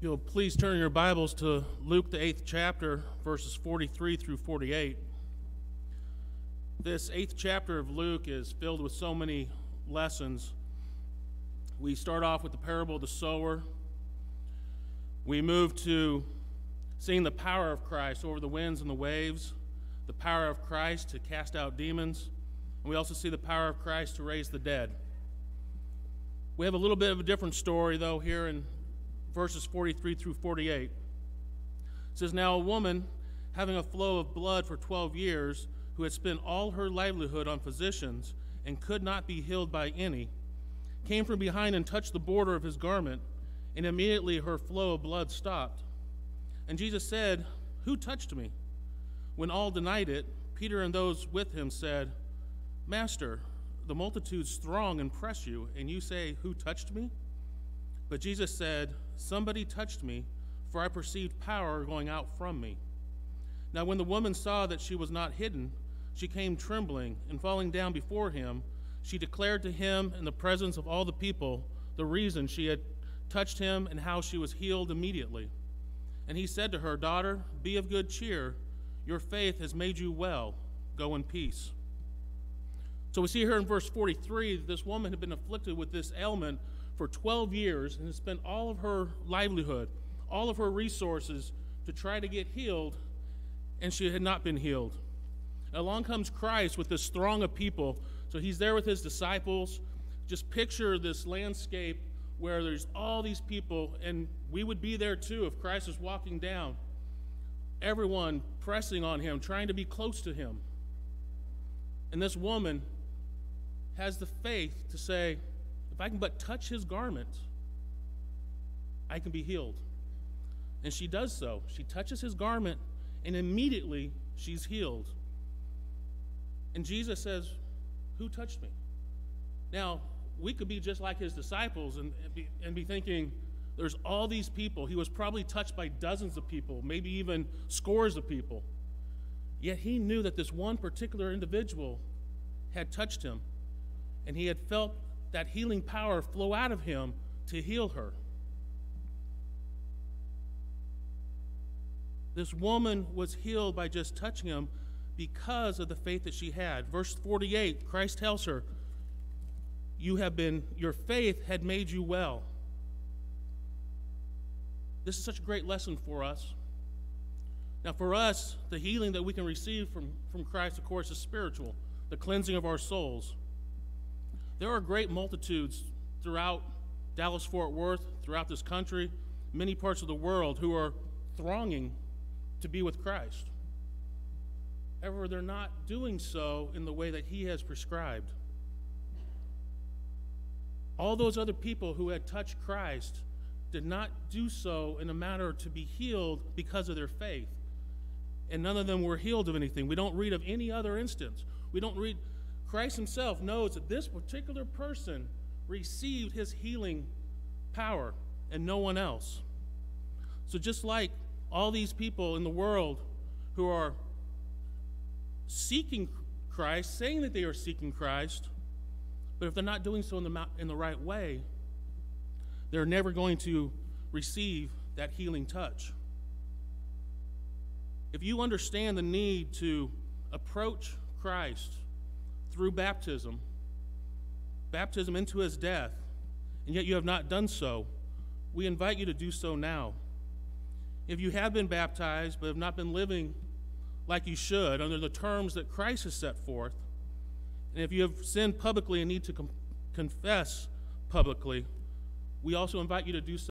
You'll please turn your Bibles to Luke, the 8th chapter, verses 43 through 48. This 8th chapter of Luke is filled with so many lessons. We start off with the parable of the sower. We move to seeing the power of Christ over the winds and the waves, the power of Christ to cast out demons, and we also see the power of Christ to raise the dead. We have a little bit of a different story, though, here in verses 43 through 48. It says, "Now a woman, having a flow of blood for 12 years, who had spent all her livelihood on physicians and could not be healed by any, came from behind and touched the border of his garment, and immediately her flow of blood stopped. And Jesus said, 'Who touched me?' When all denied it, Peter and those with him said, 'Master, the multitudes throng and press you, and you say, "Who touched me?" But Jesus said, "Somebody touched me, for I perceived power going out from me." Now when the woman saw that she was not hidden, she came trembling, and falling down before him, she declared to him in the presence of all the people the reason she had touched him and how she was healed immediately. And he said to her, "Daughter, be of good cheer. Your faith has made you well. Go in peace." So we see here in verse 43 that this woman had been afflicted with this ailment for 12 years and had spent all of her livelihood, all of her resources to try to get healed, and she had not been healed. And along comes Christ with this throng of people. So he's there with his disciples. Just picture this landscape where there's all these people, and we would be there too if Christ was walking down. Everyone pressing on him, trying to be close to him. And this woman has the faith to say, if I can but touch his garment, I can be healed. And she does so. She touches his garment, and immediately she's healed. And Jesus says, "Who touched me?" Now, we could be just like his disciples and be thinking, there's all these people. He was probably touched by dozens of people, maybe even scores of people. Yet he knew that this one particular individual had touched him, and he had felt that healing power flow out of him to heal her. This woman was healed by just touching him because of the faith that she had. Verse 48, Christ tells her, your faith had made you well. This is such a great lesson for us. Now for us, the healing that we can receive from Christ, of course, is spiritual, the cleansing of our souls. There are great multitudes throughout Dallas-Fort Worth, throughout this country, many parts of the world who are thronging to be with Christ. However, they're not doing so in the way that he has prescribed. All those other people who had touched Christ did not do so in a manner to be healed because of their faith. And none of them were healed of anything. We don't read of any other instance. We don't read. Christ himself knows that this particular person received his healing power and no one else. So just like all these people in the world who are seeking Christ, saying that they are seeking Christ, but if they're not doing so in the right way, they're never going to receive that healing touch. If you understand the need to approach Christ through baptism into his death, and yet you have not done so, we invite you to do so now. If you have been baptized but have not been living like you should under the terms that Christ has set forth, and if you have sinned publicly and need to confess publicly, we also invite you to do so